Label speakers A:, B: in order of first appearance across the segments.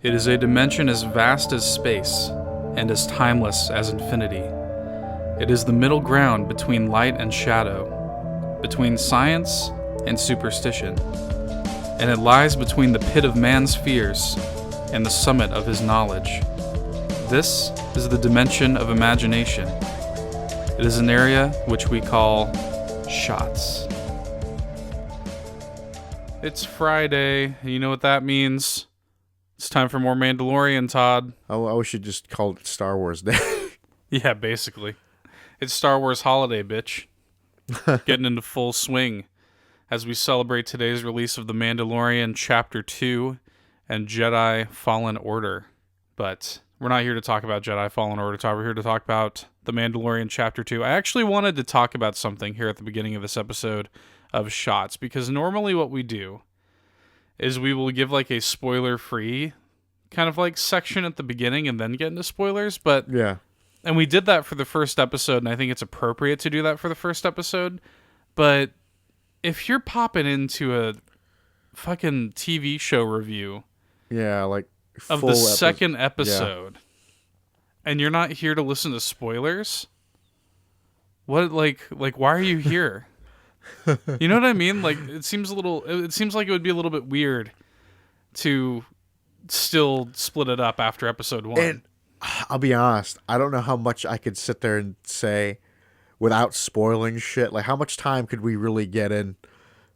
A: It is a dimension as vast as space, and as timeless as infinity. It is the middle ground between light and shadow, between science and superstition, and it lies between the pit of man's fears and the summit of his knowledge. This is the dimension of imagination. It is an area which we call shots. It's Friday, and you know what that means. It's time for more Mandalorian, Todd.
B: I wish you just called it Star Wars Day.
A: Yeah, basically. It's Star Wars holiday, bitch. Getting into full swing as we celebrate today's release of The Mandalorian Chapter 2 and Jedi Fallen Order. But we're not here to talk about Jedi Fallen Order, Todd. We're here to talk about The Mandalorian Chapter 2. I actually wanted to talk about something here at the beginning of this episode of Shots, because normally what we do is we will give like a spoiler-free kind of like section at the beginning and then get into spoilers. But
B: Yeah.
A: And we did that for the first episode, and I think it's appropriate to do that for the first episode. But if you're popping into a fucking TV show review
B: Yeah, like
A: of the second episode, and you're not here to listen to spoilers, what like why are you here? You know what I mean? Like it seems like it would be a little bit weird to still split it up after episode 1.
B: And I'll be honest, I don't know how much I could sit there and say without spoiling shit. Like, how much time could we really get in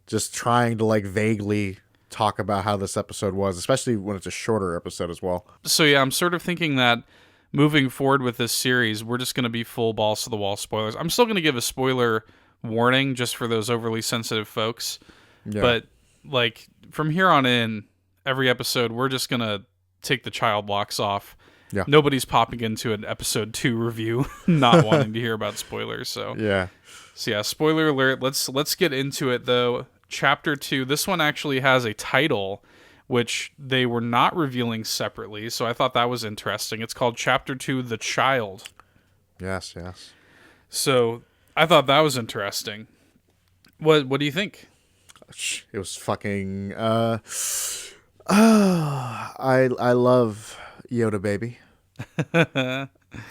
B: just trying to like vaguely talk about how this episode was, especially when it's a shorter episode as well.
A: So yeah, I'm sort of thinking that moving forward with this series, we're just going to be full balls to the wall spoilers. I'm still going to give a spoiler warning just for those overly sensitive folks.
B: Yeah.
A: But like from here on in, every episode, we're just going to take the child locks off.
B: Yeah.
A: Nobody's popping into an episode 2 review not wanting to hear about spoilers. So
B: yeah,
A: spoiler alert. Let's get into it though. Chapter 2. This one actually has a title which they were not revealing separately, so I thought that was interesting. It's called Chapter 2: The Child.
B: Yes.
A: So I thought that was interesting. What do you think?
B: It was fucking I love Yoda baby.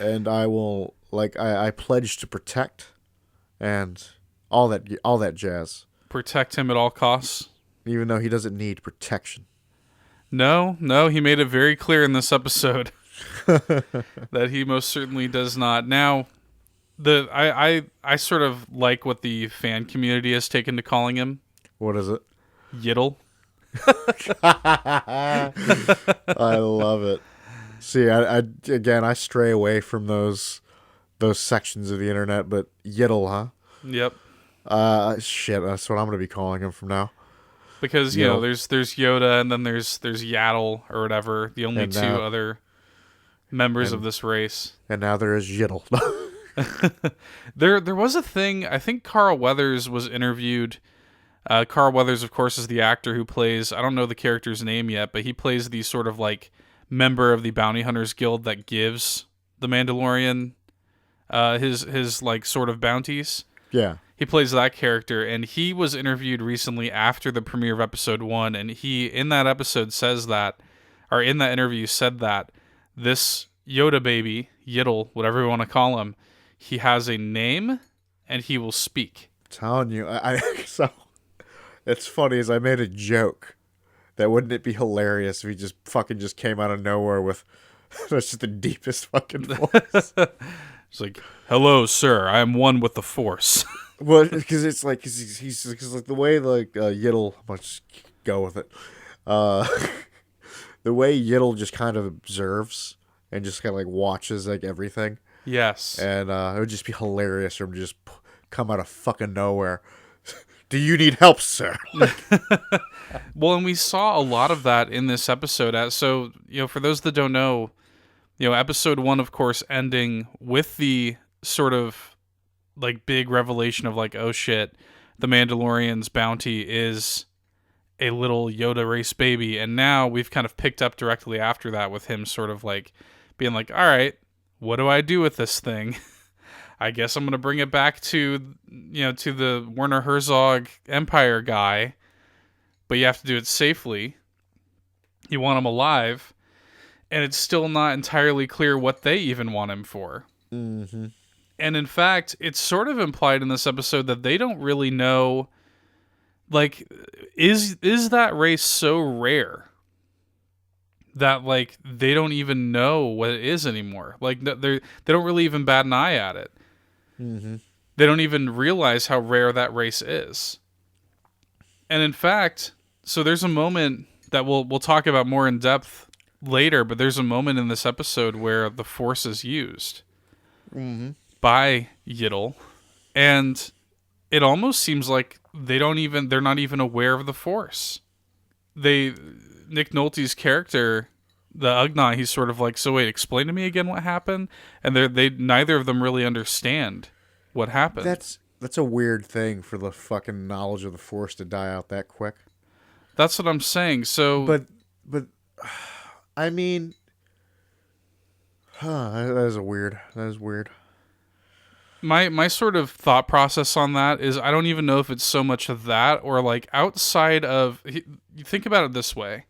B: And I will I pledge to protect and all that jazz.
A: Protect him at all costs?
B: Even though he doesn't need protection.
A: No, he made it very clear in this episode that he most certainly does not. Now, I sort of like what the fan community has taken to calling him.
B: What is it?
A: Yiddle.
B: I love it. See, I stray away from those sections of the internet, but Yiddle, huh?
A: Yep.
B: Shit, that's what I'm gonna be calling him from now.
A: Because you know, there's Yoda, and then there's Yaddle or whatever, the only two other members of this race.
B: And now there is Yiddle.
A: There was a thing. I think Carl Weathers was interviewed. Carl Weathers, of course, is the actor who plays. I don't know the character's name yet, but he plays the sort of like member of the Bounty Hunters Guild that gives the Mandalorian his like sort of bounties.
B: Yeah.
A: He plays that character, and he was interviewed recently after the premiere of episode 1, and he, in that episode, says that, or in that interview, said that this Yoda baby, Yiddle, whatever you want to call him, he has a name, and he will speak.
B: I'm telling you, so it's funny as I made a joke that wouldn't it be hilarious if he just came out of nowhere with that's just the deepest fucking voice.
A: It's like, hello, sir, I am one with the Force.
B: Well, because it's like he's like the way Yiddle. Let's go with it. The way Yiddle just kind of observes and just kind of like watches like everything.
A: Yes.
B: And it would just be hilarious for him to just come out of fucking nowhere. Do you need help, sir?
A: Well, and we saw a lot of that in this episode. So, for those that don't know, episode 1, of course, ending with the sort of like big revelation of like, oh shit, the Mandalorian's bounty is a little Yoda race baby. And now we've kind of picked up directly after that with him sort of like being like, all right, what do I do with this thing? I guess I'm going to bring it back to the Werner Herzog Empire guy, but you have to do it safely. You want him alive. and it's still not entirely clear what they even want him for.
B: Mm-hmm.
A: And in fact, it's sort of implied in this episode that they don't really know, like, is that race so rare that, like, they don't even know what it is anymore? Like, they don't really even bat an eye at it.
B: Mm-hmm.
A: They don't even realize how rare that race is. And in fact, so there's a moment that we'll talk about more in depth later, but there's a moment in this episode where the Force is used by Yiddle, and it almost seems like they're not even aware of the Force. Nick Nolte's character, the Ugnaught, he's sort of like, so wait, explain to me again what happened? And they neither of them really understand what happened.
B: That's a weird thing for the fucking knowledge of the Force to die out that quick.
A: That's what I'm saying. So,
B: but I mean, that is weird. That is weird.
A: My sort of thought process on that is I don't even know if it's so much of that or like outside of. You think about it this way: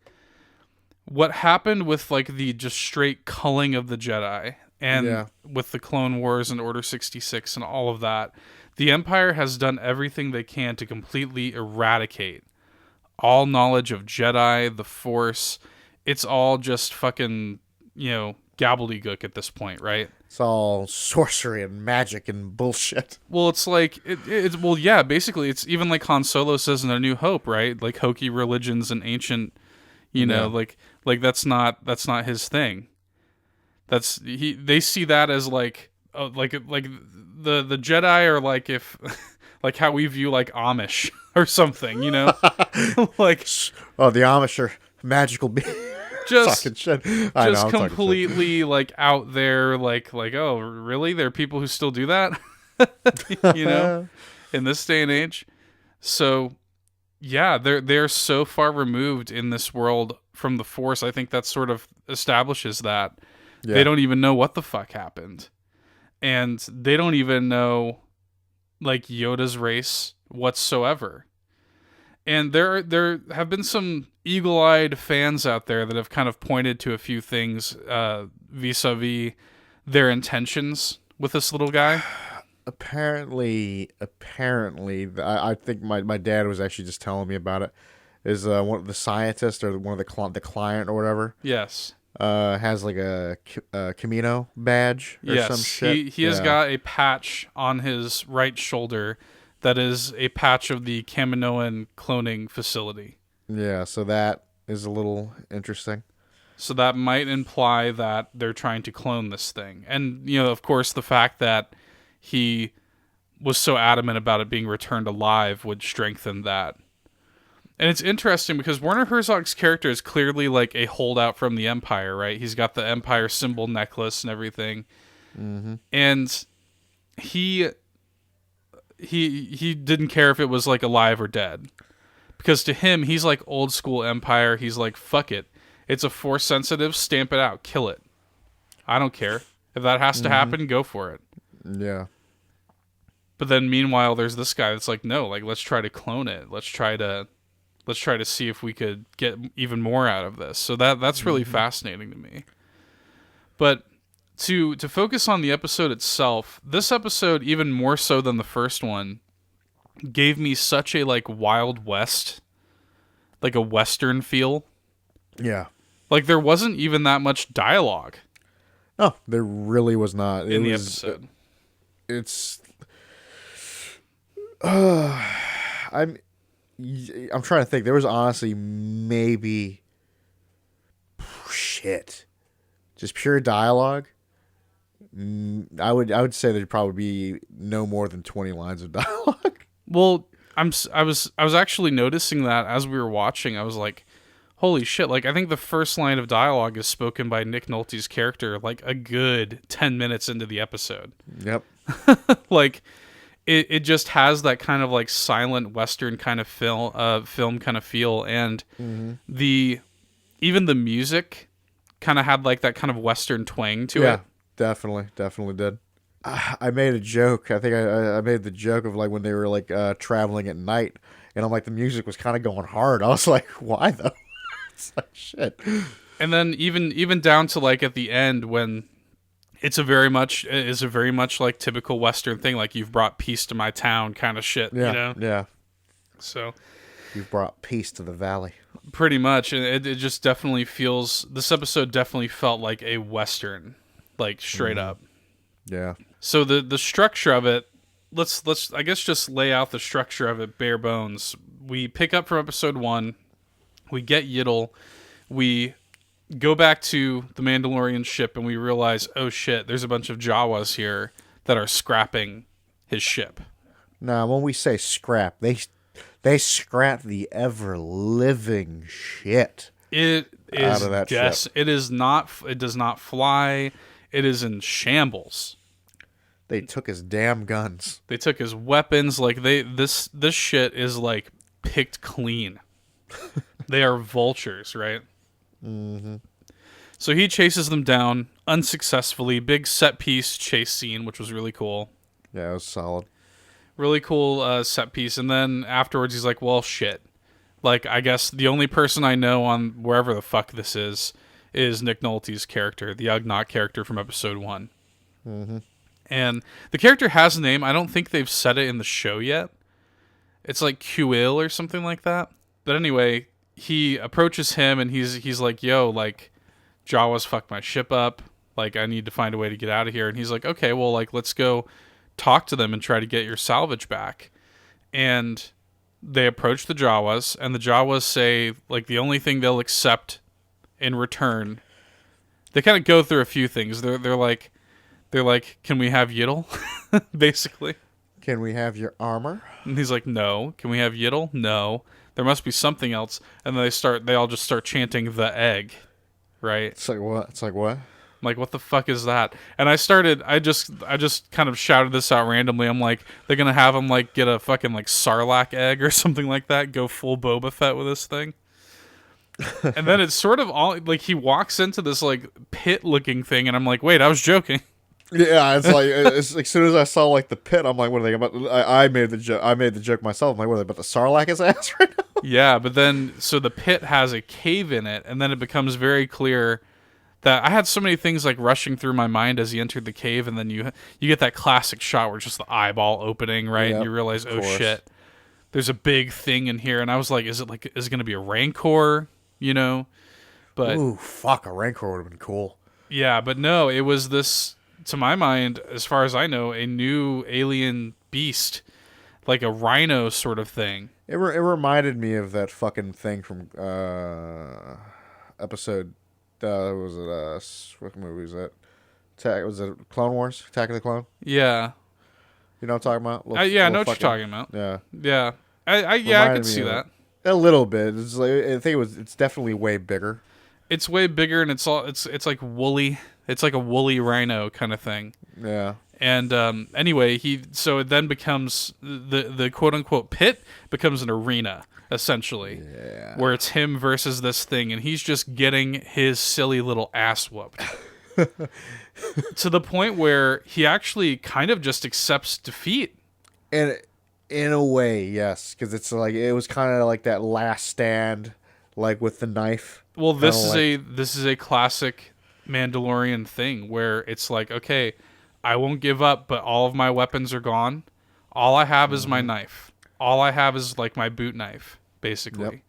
A: what happened with like the just straight culling of the Jedi, and with the Clone Wars and Order 66 and all of that, the Empire has done everything they can to completely eradicate all knowledge of Jedi, the Force. It's all just fucking, gobbledygook at this point, right?
B: It's all sorcery and magic and bullshit.
A: Well, it's like, basically, it's even like Han Solo says in A New Hope, right? Like hokey religions and ancient, like that's not his thing. They see that as like the Jedi are like if like how we view like Amish or something, like
B: the Amish are magical beings.
A: Just
B: talking shit.
A: Just completely like out there, like oh really? There are people who still do that, in this day and age. So yeah, they're so far removed in this world from the Force. I think that sort of establishes that they don't even know what the fuck happened, and they don't even know like Yoda's race whatsoever. And there have been some eagle-eyed fans out there that have kind of pointed to a few things vis-a-vis their intentions with this little guy.
B: Apparently, I think my dad was actually just telling me about it. Is one of the scientists or one of the client or whatever?
A: Yes.
B: Has like a Camino badge or some shit.
A: He has got a patch on his right shoulder that is a patch of the Kaminoan cloning facility.
B: Yeah, so that is a little interesting.
A: So that might imply that they're trying to clone this thing. And, of course, the fact that he was so adamant about it being returned alive would strengthen that. And it's interesting because Werner Herzog's character is clearly like a holdout from the Empire, right? He's got the Empire symbol necklace and everything.
B: Mm-hmm.
A: And he didn't care if it was like alive or dead. Because to him, he's like old school Empire. He's like, fuck it. It's a Force sensitive, stamp it out, kill it. I don't care. If that has to happen, go for it.
B: Yeah.
A: But then meanwhile, there's this guy that's like, no, like let's try to clone it. Let's try to see if we could get even more out of this. So that's really fascinating to me. But to focus on the episode itself, this episode, even more so than the first one, gave me such a like Wild West, like a Western feel.
B: Yeah.
A: Like there wasn't even that much dialogue.
B: No, there really was not.
A: In the episode.
B: It's I'm trying to think. There was honestly maybe just pure dialogue. I would say there'd probably be no more than 20 lines of dialogue.
A: Well, I was actually noticing that as we were watching. I was like, holy shit, like I think the first line of dialogue is spoken by Nick Nolte's character like a good 10 minutes into the episode.
B: Yep.
A: Like it just has that kind of like silent Western kind of film kind of feel, and even the music kind of had like that kind of Western twang to it.
B: Definitely did. I made a joke. I think I made the joke of like when they were like traveling at night, and I'm like the music was kind of going hard. I was like, why though? It's like shit.
A: And then even down to like at the end when it is a very much like typical Western thing, like you've brought peace to my town kind of shit,
B: Yeah,
A: you know?
B: yeah.
A: So
B: You've brought peace to the valley.
A: pretty much, and it just definitely feels, this episode definitely felt like a Western, like straight up.
B: Yeah.
A: So the structure of it, let's I guess just lay out the structure of it bare bones. We pick up from episode 1, we get Yiddle, we go back to the Mandalorian ship, and we realize, oh shit, there's a bunch of Jawas here that are scrapping his ship.
B: Now, when we say scrap, they scrap the ever living shit
A: It
B: out
A: is
B: of that ship.
A: it is not, it does not fly. It is in shambles.
B: They took his damn guns.
A: They took his weapons. Like this shit is like picked clean. They are vultures, right? Mm-hmm. So he chases them down unsuccessfully. Big set piece chase scene, which was really cool.
B: Yeah, it was solid.
A: Really cool set piece. And then afterwards, he's like, "Well, shit. Like, I guess the only person I know on wherever the fuck this is Nick Nolte's character, the Ugnaught character from episode 1."
B: Mm-hmm.
A: And the character has a name. I don't think they've said it in the show yet. It's like Q-Il or something like that. But anyway, he approaches him and he's like, "Yo, like, Jawas fucked my ship up. Like, I need to find a way to get out of here." And he's like, "Okay, well, like, let's go talk to them and try to get your salvage back." And they approach the Jawas, and the Jawas say, like, the only thing they'll accept in return. They kind of go through a few things. They're like, "Can we have Yiddle?" Basically.
B: Can we have your armor?
A: And he's like, "No." "Can we have Yiddle?" "No." There must be something else. And then they all just start chanting the egg, right?
B: It's like what? It's like what?
A: I'm like, what the fuck is that? And I just kind of shouted this out randomly. I'm like, they're gonna have him like get a fucking like Sarlacc egg or something like that, go full Boba Fett with this thing. And then it's sort of all like he walks into this like pit looking thing, and I'm like, wait, I was joking.
B: Yeah, it's like as soon as I saw like the pit, I'm like, what are they about? I made the joke. I made the joke myself. I'm like, what are they about to Sarlacc his ass right now?
A: Yeah, but then so the pit has a cave in it, and then it becomes very clear that I had so many things like rushing through my mind as he entered the cave, and then you get that classic shot where it's just the eyeball opening, right?
B: Yep,
A: and you realize, oh
B: course.
A: shit, there's a big thing in here, and I was like, is it going to be a Rancor? You know, but
B: Ooh, fuck, a Rancor would have been cool.
A: yeah, but no, it was this, to my mind, as far as I know, a new alien beast, like a rhino sort of thing.
B: It reminded me of that fucking thing from episode. What movie was that? Was it Clone Wars? Attack of the Clone?
A: Yeah,
B: You know what I'm talking about?
A: yeah, I know what you're talking about.
B: Yeah,
A: Yeah, I
B: Reminded
A: could
B: me
A: see
B: of
A: that.
B: it. A little bit. It's like, I think it's definitely way bigger.
A: It's way bigger, and it's like woolly. It's like a woolly rhino kind of thing.
B: Yeah.
A: And anyway, so it then becomes the quote unquote pit becomes an arena essentially, where it's him versus this thing, and he's just getting his silly little ass whooped to the point where he actually kind of just accepts defeat.
B: And in a way, yes, because it's like it was kind of like that last stand, like with the knife.
A: Well, this is a classic Mandalorian thing where it's like, okay, I won't give up, but all of my weapons are gone. All I have is my knife. All I have is like my boot knife, basically.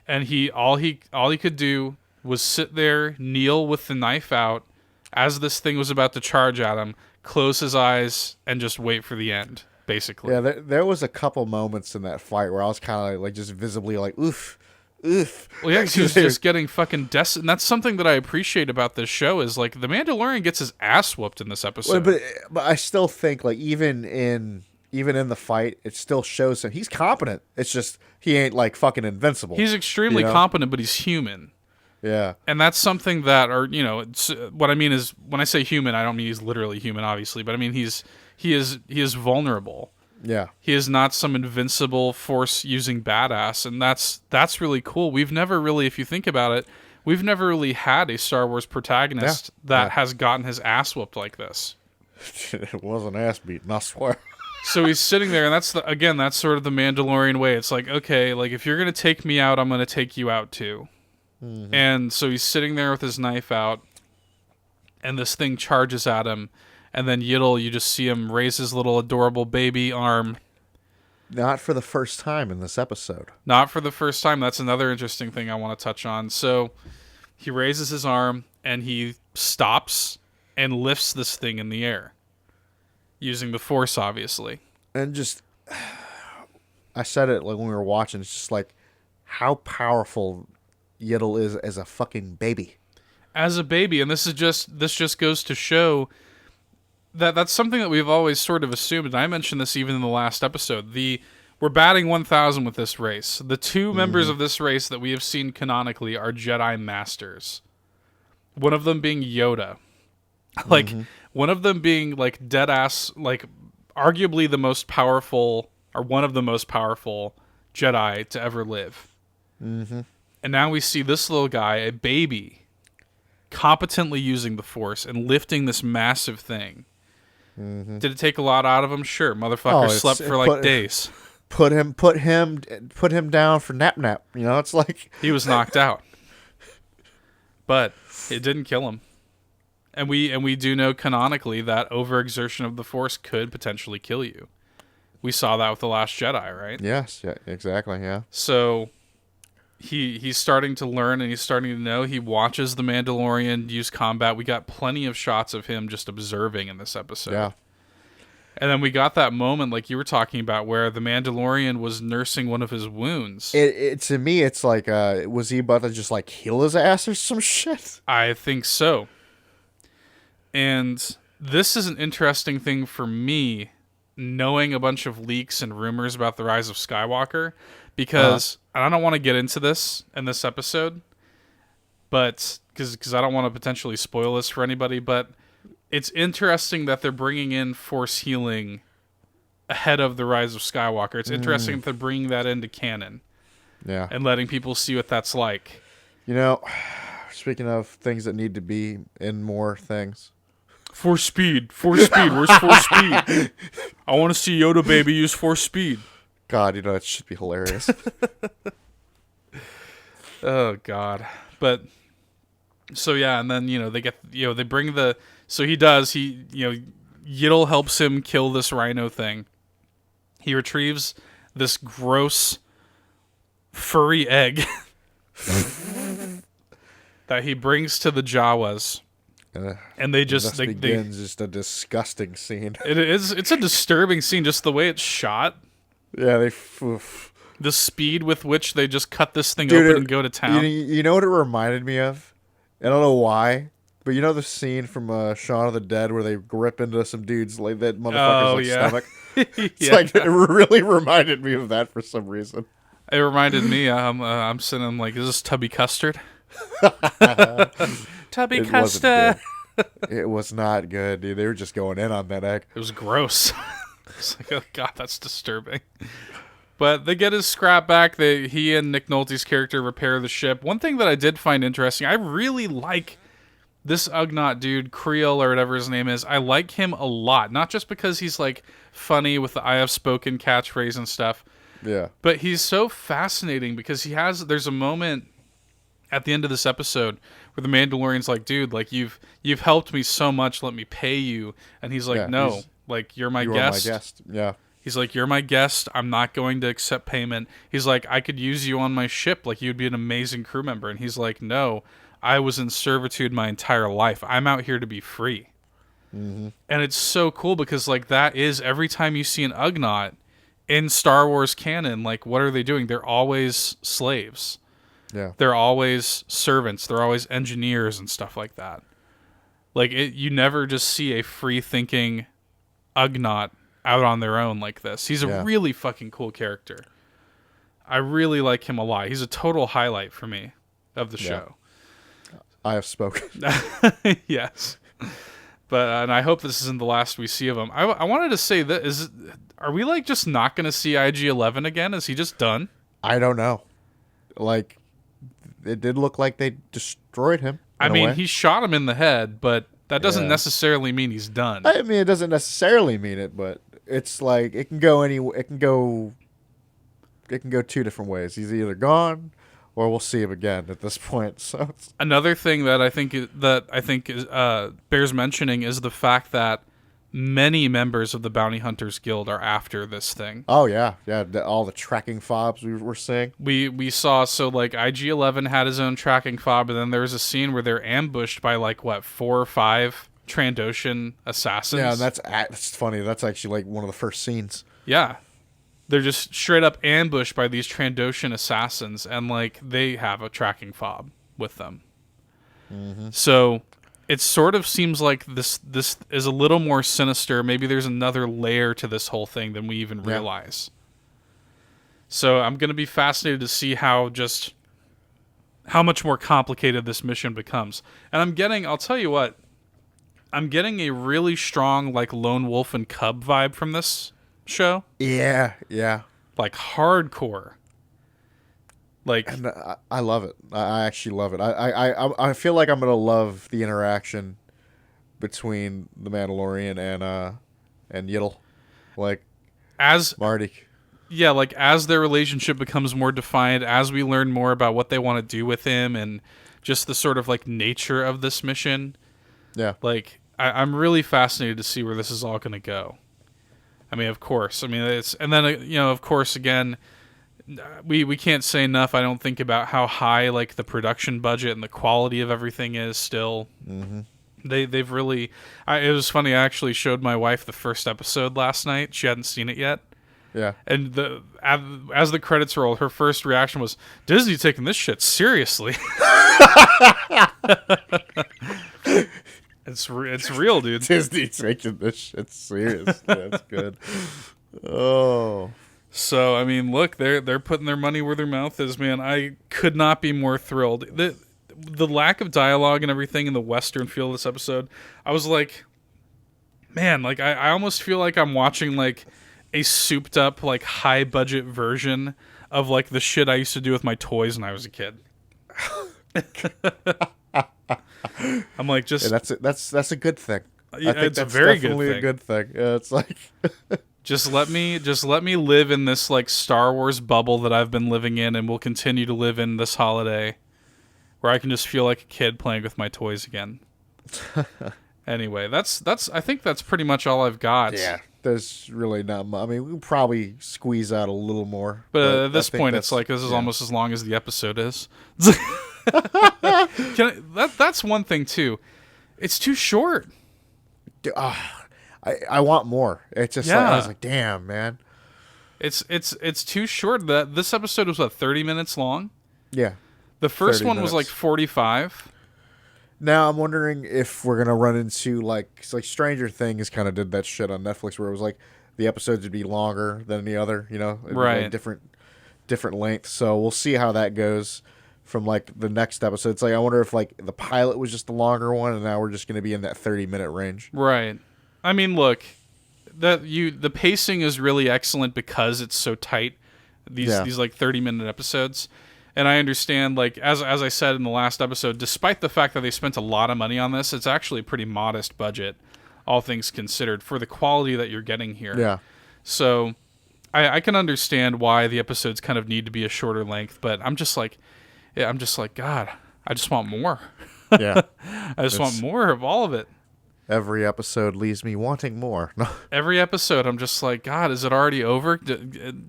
A: Yep. And all he could do was sit there, kneel with the knife out as this thing was about to charge at him, close his eyes, and just wait for the end, basically.
B: Yeah, there was a couple moments in that fight where I was kind of like just visibly like, oof. Oof.
A: Well, yeah, he was just getting fucking and that's something that I appreciate about this show is like the Mandalorian gets his ass whooped in this episode.
B: But I still think like even in the fight, it still shows him he's competent. It's just he ain't like fucking invincible.
A: He's extremely competent, but he's human.
B: Yeah,
A: and that's something that, or it's, what I mean is when I say human, I don't mean he's literally human, obviously, but I mean he is vulnerable.
B: Yeah.
A: He is not some invincible force-using badass, and that's really cool. We've never really, if you think about it, we've never really had a Star Wars protagonist that has gotten his ass whooped like this.
B: It was an ass beating, I swear.
A: So he's sitting there, and that's sort of the Mandalorian way. It's like, okay, like if you're going to take me out, I'm going to take you out too. And so he's sitting there with his knife out, and this thing charges at him. And then Yiddle, you just see him raise his little adorable baby arm.
B: Not for the first time in this episode.
A: Not for the first time. That's another interesting thing I want to touch on. So he raises his arm, and he stops and lifts this thing in the air. Using the Force, obviously.
B: And just, I said it like when we were watching, it's just like how powerful Yiddle is as a fucking baby.
A: As a baby, and this just goes to show that that's something that we've always sort of assumed, and I mentioned this even in the last episode. We're batting 1,000 with this race. The two members of this race that we have seen canonically are Jedi Masters. One of them being Yoda. Like, one of them being, like, dead-ass, like, arguably the most powerful, or one of the most powerful Jedi to ever live. And now we see this little guy, a baby, competently using the Force and lifting this massive thing. Did it take a lot out of him? Sure. Motherfucker slept for like days.
B: Put him down for nap. You know, it's like
A: he was knocked out. But it didn't kill him. And we do know canonically that overexertion of the Force could potentially kill you. We saw that with The Last Jedi, right?
B: Yes, yeah, exactly, yeah.
A: So he's starting to learn and he's starting to know. He watches the Mandalorian use combat. We got plenty of shots of him just observing in this episode.
B: Yeah.
A: And then we got that moment like you were talking about where the Mandalorian was nursing one of his wounds.
B: It to me, it's like, was he about to just like heal his ass or some shit?
A: I think so. And this is an interesting thing for me, knowing a bunch of leaks and rumors about the Rise of Skywalker, because I don't want to get into this in this episode, but because I don't want to potentially spoil this for anybody, but it's interesting that they're bringing in Force healing ahead of the Rise of Skywalker. It's interesting that they're bringing that into canon.
B: Yeah.
A: And letting people see what that's like.
B: You know, speaking of things that need to be in more things.
A: Force speed. Where's Force speed? I want to see Yoda baby use Force speed.
B: God, you know, it should be hilarious.
A: Oh, God. But, so yeah, and then, you know, they bring the, so Yiddle helps him kill this rhino thing. He retrieves this gross, furry egg that he brings to the Jawas. And they just,
B: begins just a disgusting scene.
A: It's a disturbing scene, just the way it's shot.
B: Yeah,
A: the speed with which they just cut this thing open and go to town.
B: You know what it reminded me of? I don't know why, but you know the scene from Shaun of the Dead where they grip into some dude's like that motherfucker's stomach? It's like it really reminded me of that for some reason.
A: It reminded me. I'm sitting. I'm like, is this Tubby Custard? Tubby Custard.
B: It was not good, dude. They were just going in on that egg.
A: It was gross. It's like, oh god, that's disturbing. But they get his scrap back. He and Nick Nolte's character repair the ship. One thing that I did find interesting, I really like this Ugnaught dude, Creel or whatever his name is. I like him a lot. Not just because he's like funny with the I have spoken catchphrase and stuff.
B: Yeah.
A: But he's so fascinating because there's a moment at the end of this episode where the Mandalorian's like, dude, like you've helped me so much, let me pay you. And he's like, no, like you're my guest.
B: You are my guest. Yeah.
A: He's like, you're my guest. I'm not going to accept payment. He's like, I could use you on my ship. Like, you'd be an amazing crew member. And he's like, no, I was in servitude my entire life. I'm out here to be free. Mm-hmm. And it's so cool because, like, that is every time you see an Ugnaught in Star Wars canon, like, what are they doing? They're always slaves.
B: Yeah.
A: They're always servants. They're always engineers and stuff like that. Like, you never just see a free-thinking Ugnaught out on their own like this. He's a really fucking cool character. I really like him a lot. He's a total highlight for me of the show.
B: I have spoken.
A: Yes. But and I hope this isn't the last we see of him. I wanted to say that are we like just not going to see IG-11 again? Is he just done?
B: I don't know. Like, it did look like they destroyed him.
A: I mean, he shot him in the head, but that doesn't necessarily mean he's done.
B: I mean, it doesn't necessarily mean it, but it's like it can go two different ways. He's either gone or we'll see him again at this point. So
A: another thing that I think is bears mentioning is the fact that many members of the Bounty Hunters Guild are after this thing.
B: oh yeah, all the tracking fobs we were seeing.
A: We saw, so like IG-11 had his own tracking fob, and then there was a scene where they're ambushed by like 4 or 5 Trandoshan assassins.
B: Yeah, and that's funny. That's actually like one of the first scenes.
A: Yeah. They're just straight up ambushed by these Trandoshan assassins, and like they have a tracking fob with them. Mm-hmm. So it sort of seems like this is a little more sinister. Maybe there's another layer to this whole thing than we even realize. So I'm going to be fascinated to see how much more complicated this mission becomes. And I'll tell you what, I'm getting a really strong like lone wolf and cub vibe from this show.
B: Yeah.
A: Like hardcore. Like,
B: and I love it. I actually love it. I feel like I'm gonna love the interaction between the Mandalorian and Yiddle, like
A: as
B: Marty.
A: Yeah, like as their relationship becomes more defined, as we learn more about what they want to do with him, and just the sort of like nature of this mission.
B: Yeah,
A: like I'm really fascinated to see where this is all going to go. I mean, of course. I mean, of course, again, we can't say enough, I don't think, about how high like the production budget and the quality of everything is still. Mm-hmm. They've really. It was funny. I actually showed my wife the first episode last night. She hadn't seen it yet.
B: Yeah.
A: And as the credits rolled, her first reaction was, "Disney taking this shit seriously." It's real, dude.
B: Disney taking this shit serious. That's good. Oh.
A: So I mean, look, they're putting their money where their mouth is, man. I could not be more thrilled. The lack of dialogue and everything in the Western feel of this episode, I was like, man, like I almost feel like I'm watching like a souped up, like high budget version of like the shit I used to do with my toys when I was a kid. I'm like, just
B: that's a good thing.
A: Yeah, it's a very good thing.
B: A good thing. Yeah, it's like
A: just let me live in this like Star Wars bubble that I've been living in, and will continue to live in this holiday, where I can just feel like a kid playing with my toys again. Anyway, that's I think that's pretty much all I've got.
B: Yeah, there's really not much. I mean, we can probably squeeze out a little more.
A: But at this point, it's like this is almost as long as the episode is. That's one thing too. It's too short.
B: I want more. It's just like, I was like, damn, man.
A: It's too short. This episode was 30 minutes long.
B: Yeah.
A: The first one was like 45.
B: Now I'm wondering if we're gonna run into like Stranger Things kind of did that shit on Netflix where it was like the episodes would be longer than the other,
A: right?
B: Different length. So we'll see how that goes from like the next episode. It's like I wonder if like the pilot was just the longer one, and now we're just gonna be in that 30-minute range.
A: Right. I mean, look, the pacing is really excellent because it's so tight. These like 30-minute episodes. And I understand, like, as I said in the last episode, despite the fact that they spent a lot of money on this, it's actually a pretty modest budget, all things considered, for the quality that you're getting here.
B: Yeah.
A: So I can understand why the episodes kind of need to be a shorter length, but I'm just like, God, I just want more.
B: Yeah.
A: I just want more of all of it.
B: Every episode leaves me wanting more.
A: Every episode, I'm just like, God, is it already over?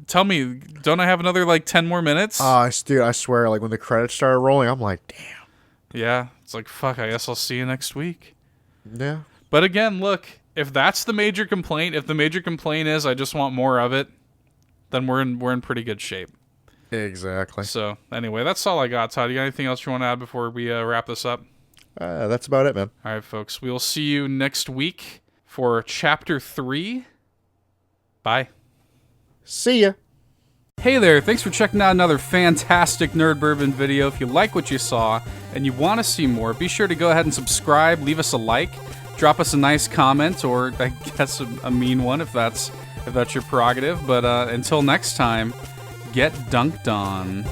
A: Tell me, don't I have another, like, 10 more minutes?
B: Dude, I swear, like, when the credits started rolling, I'm like, damn.
A: Yeah, it's like, fuck, I guess I'll see you next week.
B: Yeah.
A: But again, look, if that's the major complaint, if the major complaint is I just want more of it, then we're in pretty good shape.
B: Exactly.
A: So, anyway, that's all I got, Todd. You got anything else you want to add before we wrap this up?
B: That's about it, man.
A: All right, folks. We will see you next week for Chapter 3. Bye.
B: See ya.
A: Hey there. Thanks for checking out another fantastic Nerd Bourbon video. If you like what you saw and you want to see more, be sure to go ahead and subscribe, leave us a like, drop us a nice comment, or I guess a mean one if that's your prerogative. But until next time, get dunked on.